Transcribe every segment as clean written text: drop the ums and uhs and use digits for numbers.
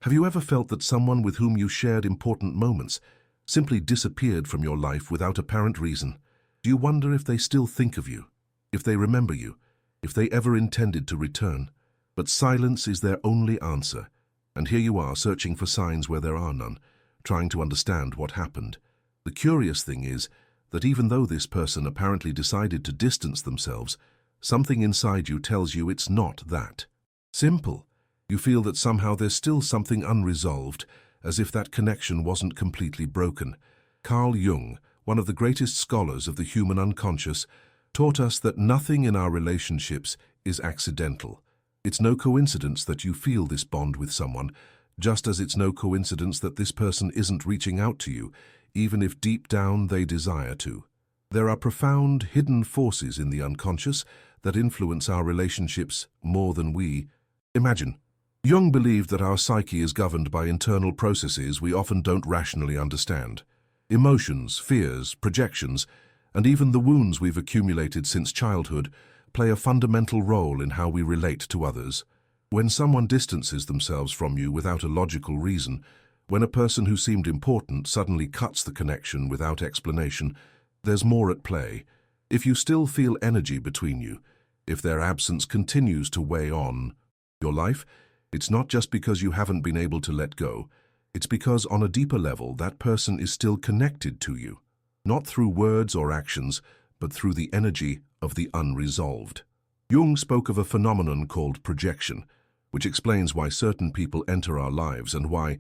Have you ever felt that someone with whom you shared important moments simply disappeared from your life without apparent reason? Do you wonder if they still think of you, if they remember you, if they ever intended to return? But silence is their only answer, and here you are searching for signs where there are none, trying to understand what happened. The curious thing is that even though this person apparently decided to distance themselves, something inside you tells you it's not that simple. You feel that somehow there's still something unresolved, as if that connection wasn't completely broken. Carl Jung, one of the greatest scholars of the human unconscious, taught us that nothing in our relationships is accidental. It's no coincidence that you feel this bond with someone, just as it's no coincidence that this person isn't reaching out to you, even if deep down they desire to. There are profound, hidden forces in the unconscious that influence our relationships more than we imagine. Jung believed that our psyche is governed by internal processes we often don't rationally understand. Emotions, fears, projections, and even the wounds we've accumulated since childhood play a fundamental role in how we relate to others. When someone distances themselves from you without a logical reason, when a person who seemed important suddenly cuts the connection without explanation, there's more at play. If you still feel energy between you, if their absence continues to weigh on your life, it's not just because you haven't been able to let go. It's because on a deeper level, that person is still connected to you, not through words or actions, but through the energy of the unresolved. Jung spoke of a phenomenon called projection, which explains why certain people enter our lives and why,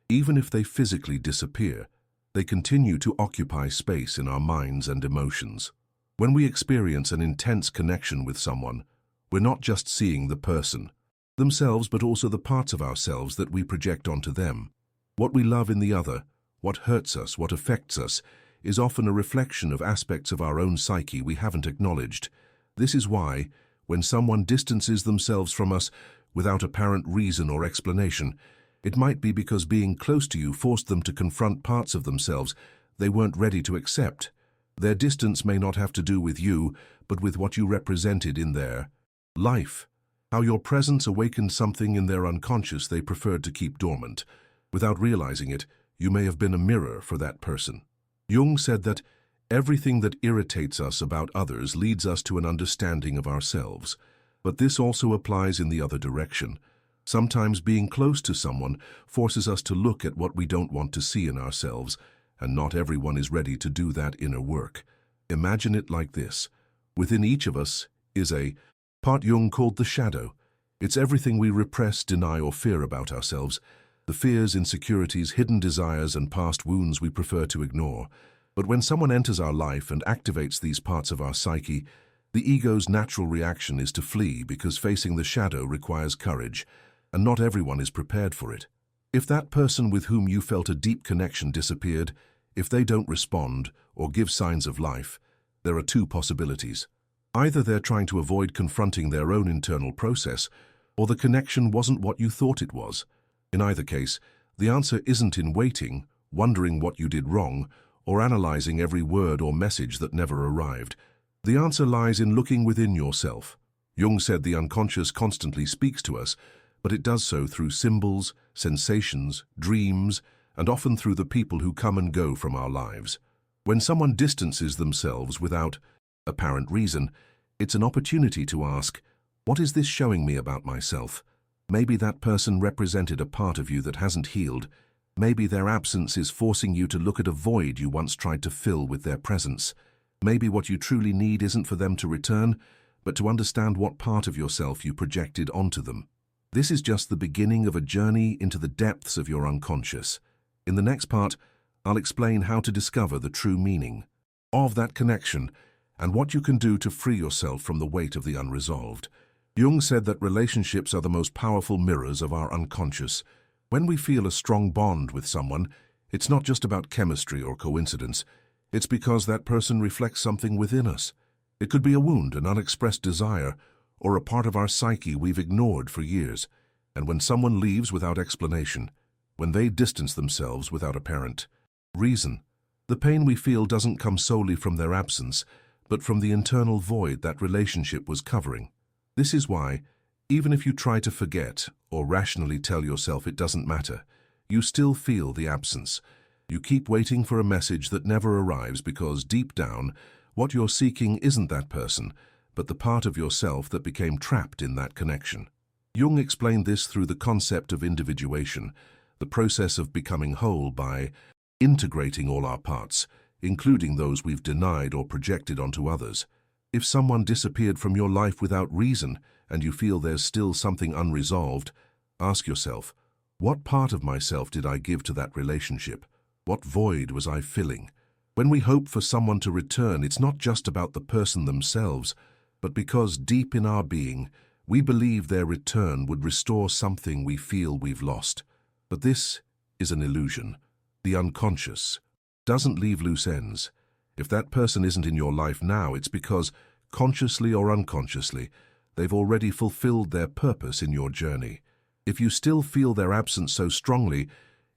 even if they physically disappear, they continue to occupy space in our minds and emotions. When we experience an intense connection with someone, we're not just seeing the person themselves, but also the parts of ourselves that we project onto them. What we love in the other, what hurts us, what affects us, is often a reflection of aspects of our own psyche we haven't acknowledged. This is why, when someone distances themselves from us without apparent reason or explanation, it might be because being close to you forced them to confront parts of themselves they weren't ready to accept. Their distance may not have to do with you, but with what you represented in their life. How your presence awakened something in their unconscious they preferred to keep dormant. Without realizing it, you may have been a mirror for that person. Jung said that everything that irritates us about others leads us to an understanding of ourselves. But this also applies in the other direction. Sometimes being close to someone forces us to look at what we don't want to see in ourselves, and not everyone is ready to do that inner work. Imagine it like this. Within each of us is a part Jung called the shadow. It's everything we repress, deny, or fear about ourselves. The fears, insecurities, hidden desires, and past wounds we prefer to ignore. But when someone enters our life and activates these parts of our psyche, the ego's natural reaction is to flee because facing the shadow requires courage, and not everyone is prepared for it. If that person with whom you felt a deep connection disappeared, if they don't respond or give signs of life, there are two possibilities. Either they're trying to avoid confronting their own internal process, or the connection wasn't what you thought it was. In either case, the answer isn't in waiting, wondering what you did wrong, or analyzing every word or message that never arrived. The answer lies in looking within yourself. Jung said the unconscious constantly speaks to us, but it does so through symbols, sensations, dreams, and often through the people who come and go from our lives. When someone distances themselves without apparent reason, it's an opportunity to ask, what is this showing me about myself? Maybe that person represented a part of you that hasn't healed. Maybe their absence is forcing you to look at a void you once tried to fill with their presence. Maybe what you truly need isn't for them to return, but to understand what part of yourself you projected onto them. This is just the beginning of a journey into the depths of your unconscious. In the next part, I'll explain how to discover the true meaning of that connection and what you can do to free yourself from the weight of the unresolved. Jung said that relationships are the most powerful mirrors of our unconscious. When we feel a strong bond with someone, it's not just about chemistry or coincidence. It's because that person reflects something within us. It could be a wound, an unexpressed desire, or a part of our psyche we've ignored for years. And when someone leaves without explanation, when they distance themselves without apparent reason, the pain we feel doesn't come solely from their absence, but from the internal void that relationship was covering. This is why, Even if you try to forget or rationally tell yourself it doesn't matter, you still feel the absence. You keep waiting for a message that never arrives because deep down, what you're seeking isn't that person, but the part of yourself that became trapped in that connection. Jung explained this through the concept of individuation, the process of becoming whole by integrating all our parts, including those we've denied or projected onto others. If someone disappeared from your life without reason and you feel there's still something unresolved, ask yourself, what part of myself did I give to that relationship? What void was I filling? When we hope for someone to return, it's not just about the person themselves, but because deep in our being, we believe their return would restore something we feel we've lost. But this is an illusion. The unconscious doesn't leave loose ends. If that person isn't in your life now, it's because, consciously or unconsciously, they've already fulfilled their purpose in your journey. If you still feel their absence so strongly,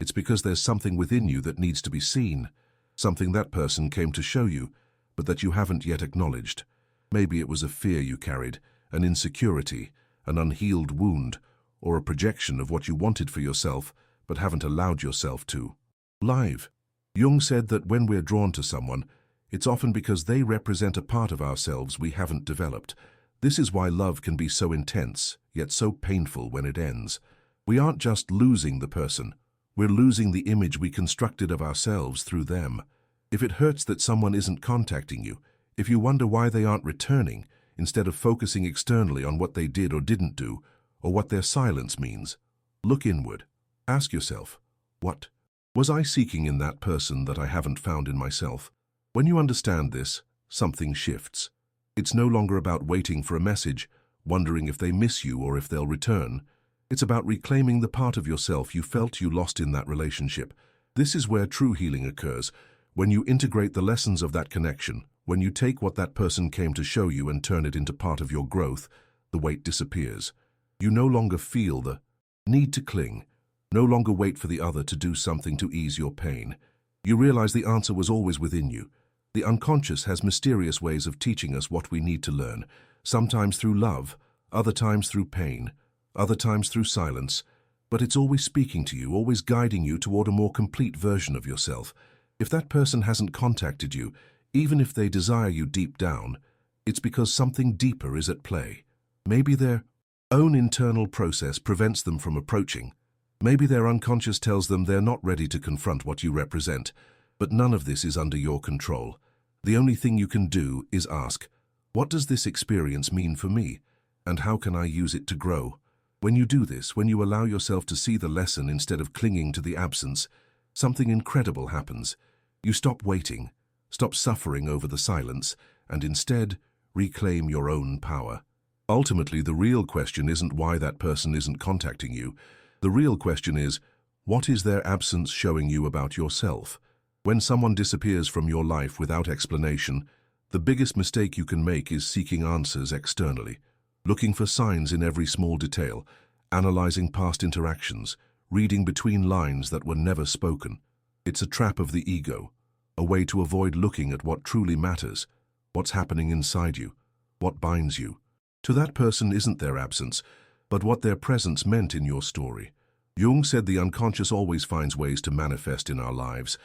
it's because there's something within you that needs to be seen, something that person came to show you, but that you haven't yet acknowledged. Maybe it was a fear you carried, an insecurity, an unhealed wound, or a projection of what you wanted for yourself, but haven't allowed yourself to live. Jung said that when we're drawn to someone, it's often because they represent a part of ourselves we haven't developed. This is why love can be so intense, yet so painful when it ends. We aren't just losing the person, we're losing the image we constructed of ourselves through them. If it hurts that someone isn't contacting you, if you wonder why they aren't returning, instead of focusing externally on what they did or didn't do, or what their silence means, look inward. Ask yourself, what was I seeking in that person that I haven't found in myself? When you understand this, something shifts. It's no longer about waiting for a message, wondering if they miss you or if they'll return. It's about reclaiming the part of yourself you felt you lost in that relationship. This is where true healing occurs, when you integrate the lessons of that connection, when you take what that person came to show you and turn it into part of your growth. The weight disappears. You no longer feel the need to cling, no longer wait for the other to do something to ease your pain. You realize the answer was always within you. The unconscious has mysterious ways of teaching us what we need to learn, sometimes through love, other times through pain, other times through silence, but it's always speaking to you, always guiding you toward a more complete version of yourself. If that person hasn't contacted you, even if they desire you deep down, it's because something deeper is at play. Maybe their own internal process prevents them from approaching. Maybe their unconscious tells them they're not ready to confront what you represent, but none of this is under your control. The only thing you can do is ask, what does this experience mean for me, and how can I use it to grow? When you do this, when you allow yourself to see the lesson instead of clinging to the absence, something incredible happens. You stop waiting, stop suffering over the silence, and instead reclaim your own power. Ultimately, the real question isn't why that person isn't contacting you. The real question is, what is their absence showing you about yourself? When someone disappears from your life without explanation, the biggest mistake you can make is seeking answers externally, looking for signs in every small detail, analyzing past interactions, reading between lines that were never spoken. It's a trap of the ego, a way to avoid looking at what truly matters, what's happening inside you, what binds you. To that person isn't their absence, but what their presence meant in your story. Jung said the unconscious always finds ways to manifest in our lives,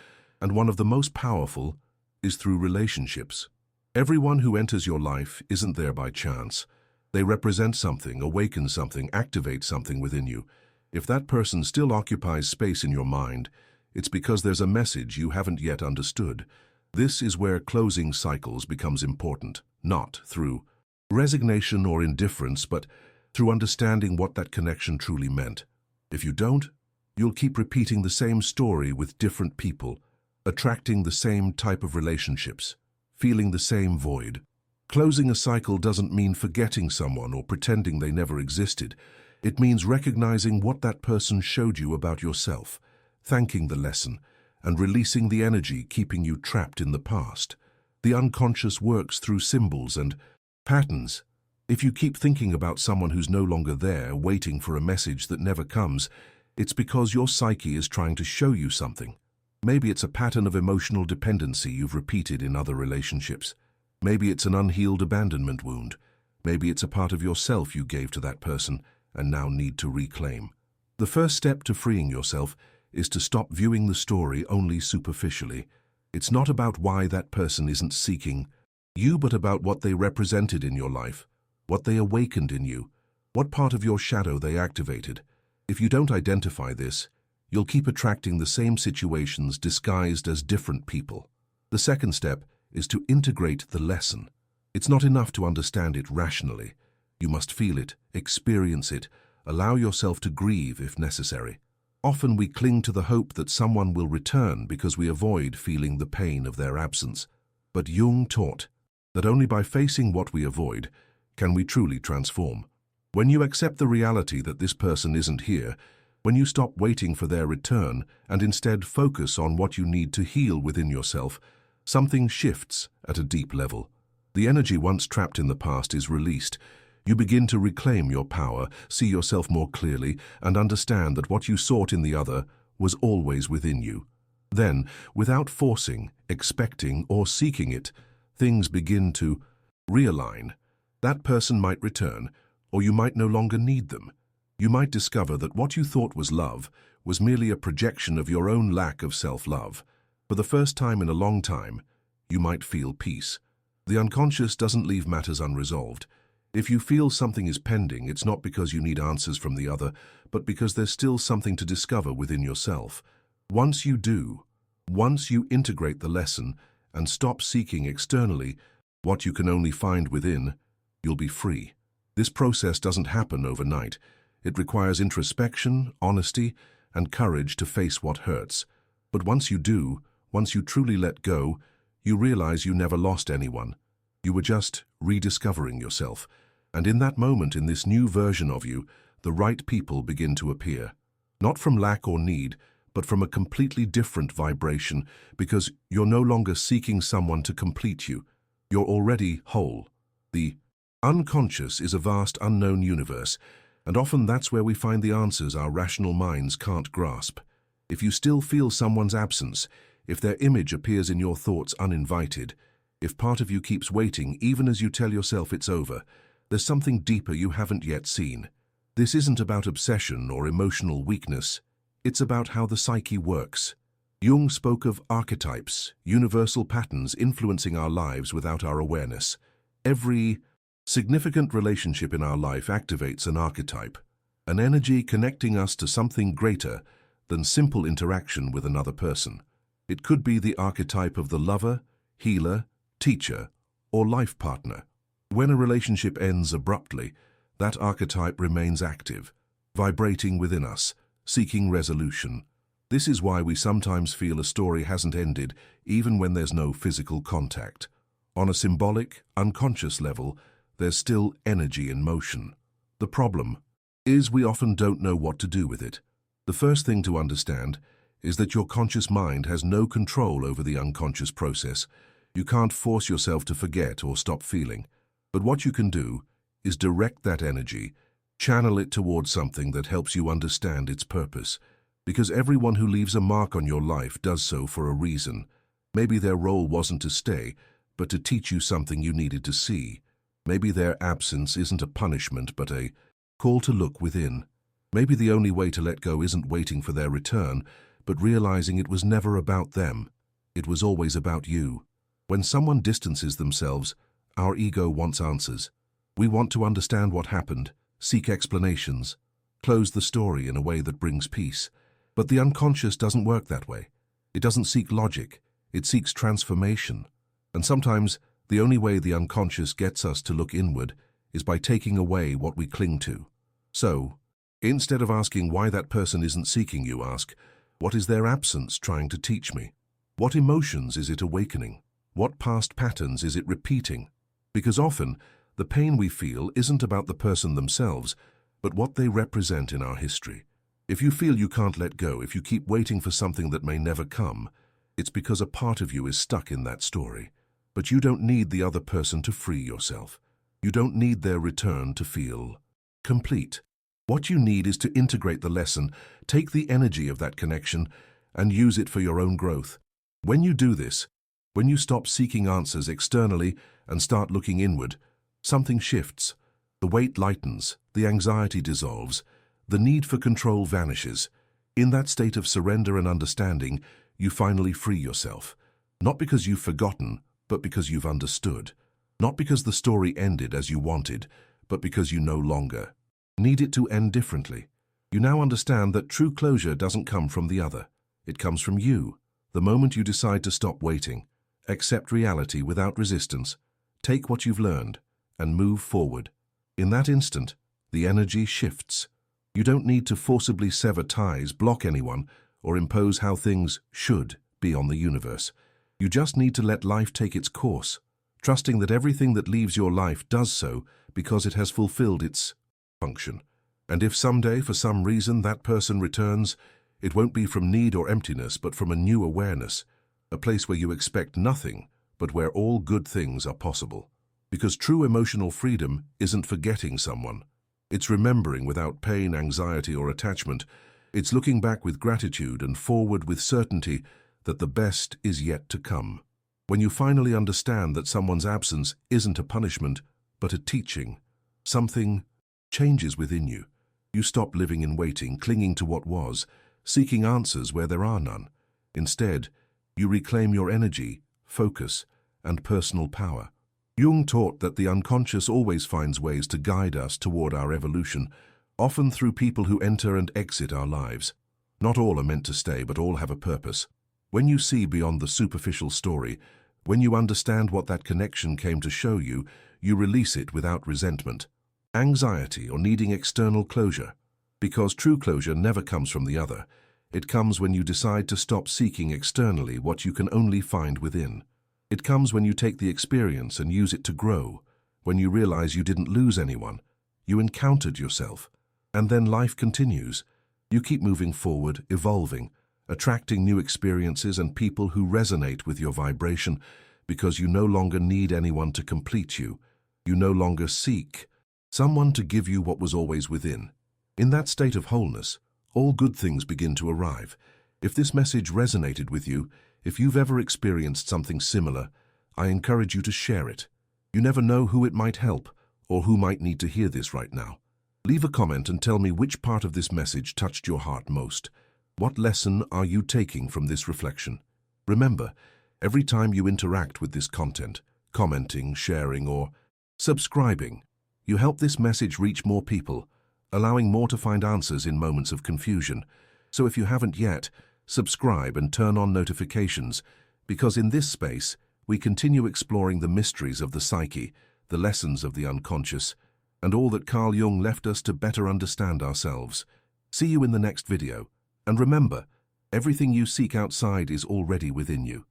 and one of the most powerful is through relationships. Everyone who enters your life isn't there by chance. They represent something, awaken something, activate something within you. If that person still occupies space in your mind, it's because there's a message you haven't yet understood. This is where closing cycles becomes important, not through resignation or indifference, but through understanding what that connection truly meant. If you don't, you'll keep repeating the same story with different people, attracting the same type of relationships, feeling the same void. Closing a cycle doesn't mean forgetting someone or pretending they never existed. It means recognizing what that person showed you about yourself, thanking the lesson, and releasing the energy keeping you trapped in the past. The unconscious works through symbols and patterns. If you keep thinking about someone who's no longer there, waiting for a message that never comes, it's because your psyche is trying to show you something. Maybe it's a pattern of emotional dependency you've repeated in other relationships. Maybe it's an unhealed abandonment wound. Maybe it's a part of yourself you gave to that person and now need to reclaim. The first step to freeing yourself is to stop viewing the story only superficially. It's not about why that person isn't seeking you, but about what they represented in your life, what they awakened in you, what part of your shadow they activated. If you don't identify this, you'll keep attracting the same situations disguised as different people. The second step is to integrate the lesson. It's not enough to understand it rationally. You must feel it, experience it, allow yourself to grieve if necessary. Often we cling to the hope that someone will return because we avoid feeling the pain of their absence. But Jung taught that only by facing what we avoid can we truly transform. When you accept the reality that this person isn't here, when you stop waiting for their return and instead focus on what you need to heal within yourself, something shifts at a deep level. The energy once trapped in the past is released. You begin to reclaim your power, see yourself more clearly, and understand that what you sought in the other was always within you. Then, without forcing, expecting, or seeking it, things begin to realign. That person might return, or you might no longer need them. You might discover that what you thought was love was merely a projection of your own lack of self-love. For the first time in a long time, you might feel peace. The unconscious doesn't leave matters unresolved. If you feel something is pending, it's not because you need answers from the other, but because there's still something to discover within yourself. Once you do, once you integrate the lesson and stop seeking externally what you can only find within, you'll be free. This process doesn't happen overnight. It requires introspection, honesty, and courage to face what hurts. But once you do, once you truly let go, you realize you never lost anyone. You were just rediscovering yourself. And in that moment, in this new version of you, the right people begin to appear. Not from lack or need, but from a completely different vibration, because you're no longer seeking someone to complete you. You're already whole. The unconscious is a vast unknown universe, and often that's where we find the answers our rational minds can't grasp. If you still feel someone's absence, if their image appears in your thoughts uninvited, if part of you keeps waiting even as you tell yourself it's over, there's something deeper you haven't yet seen. This isn't about obsession or emotional weakness. It's about how the psyche works. Jung spoke of archetypes, universal patterns influencing our lives without our awareness. Every significant relationship in our life activates an archetype, an energy connecting us to something greater than simple interaction with another person. It could be the archetype of the lover, healer, teacher, or life partner. When a relationship ends abruptly, that archetype remains active, vibrating within us, seeking resolution. This is why we sometimes feel a story hasn't ended, even when there's no physical contact. On a symbolic, unconscious level, there's still energy in motion. The problem is we often don't know what to do with it. The first thing to understand is that your conscious mind has no control over the unconscious process. You can't force yourself to forget or stop feeling. But what you can do is direct that energy, channel it towards something that helps you understand its purpose. Because everyone who leaves a mark on your life does so for a reason. Maybe their role wasn't to stay, but to teach you something you needed to see. Maybe their absence isn't a punishment, but a call to look within. Maybe the only way to let go isn't waiting for their return, but realizing it was never about them. It was always about you. When someone distances themselves, our ego wants answers. We want to understand what happened, seek explanations, close the story in a way that brings peace. But the unconscious doesn't work that way. It doesn't seek logic, it seeks transformation. And sometimes the only way the unconscious gets us to look inward is by taking away what we cling to. So, instead of asking why that person isn't seeking you, ask, what is their absence trying to teach me? What emotions is it awakening? What past patterns is it repeating? Because often, the pain we feel isn't about the person themselves, but what they represent in our history. If you feel you can't let go, if you keep waiting for something that may never come, it's because a part of you is stuck in that story. But you don't need the other person to free yourself. You don't need their return to feel complete. What you need is to integrate the lesson, take the energy of that connection, and use it for your own growth. When you do this, when you stop seeking answers externally and start looking inward, Something shifts. The weight lightens, the anxiety dissolves, the need for control vanishes. In that state of surrender and understanding, you finally free yourself. Not because you've forgotten, but because you've understood. Not because the story ended as you wanted, but because you no longer need it to end differently. You now understand that true closure doesn't come from the other. It comes from you. The moment you decide to stop waiting, accept reality without resistance, take what you've learned, and move forward. In that instant, the energy shifts. You don't need to forcibly sever ties, block anyone, or impose how things should be on the universe. You just need to let life take its course, trusting that everything that leaves your life does so because it has fulfilled its function. And if someday, for some reason, that person returns, it won't be from need or emptiness, but from a new awareness, a place where you expect nothing, but where all good things are possible. Because true emotional freedom isn't forgetting someone. It's remembering without pain, anxiety, or attachment. It's looking back with gratitude and forward with certainty that the best is yet to come. When you finally understand that someone's absence isn't a punishment, but a teaching, something changes within you. You stop living in waiting, clinging to what was, seeking answers where there are none. Instead, you reclaim your energy, focus, and personal power. Jung taught that the unconscious always finds ways to guide us toward our evolution, often through people who enter and exit our lives. Not all are meant to stay, but all have a purpose. When you see beyond the superficial story, when you understand what that connection came to show you, you release it without resentment, anxiety, or needing external closure. Because true closure never comes from the other. It comes when you decide to stop seeking externally what you can only find within. It comes when you take the experience and use it to grow, when you realize you didn't lose anyone, you encountered yourself, and then life continues. You keep moving forward, evolving, attracting new experiences and people who resonate with your vibration because you no longer need anyone to complete you. You no longer seek someone to give you what was always within. In that state of wholeness, all good things begin to arrive. If this message resonated with you, if you've ever experienced something similar, I encourage you to share it. You never know who it might help or who might need to hear this right now. Leave a comment and tell me which part of this message touched your heart most. What lesson are you taking from this reflection? Remember, every time you interact with this content, commenting, sharing, or subscribing, you help this message reach more people, allowing more to find answers in moments of confusion. So if you haven't yet, subscribe and turn on notifications, because in this space, we continue exploring the mysteries of the psyche, the lessons of the unconscious, and all that Carl Jung left us to better understand ourselves. See you in the next video, and remember, everything you seek outside is already within you.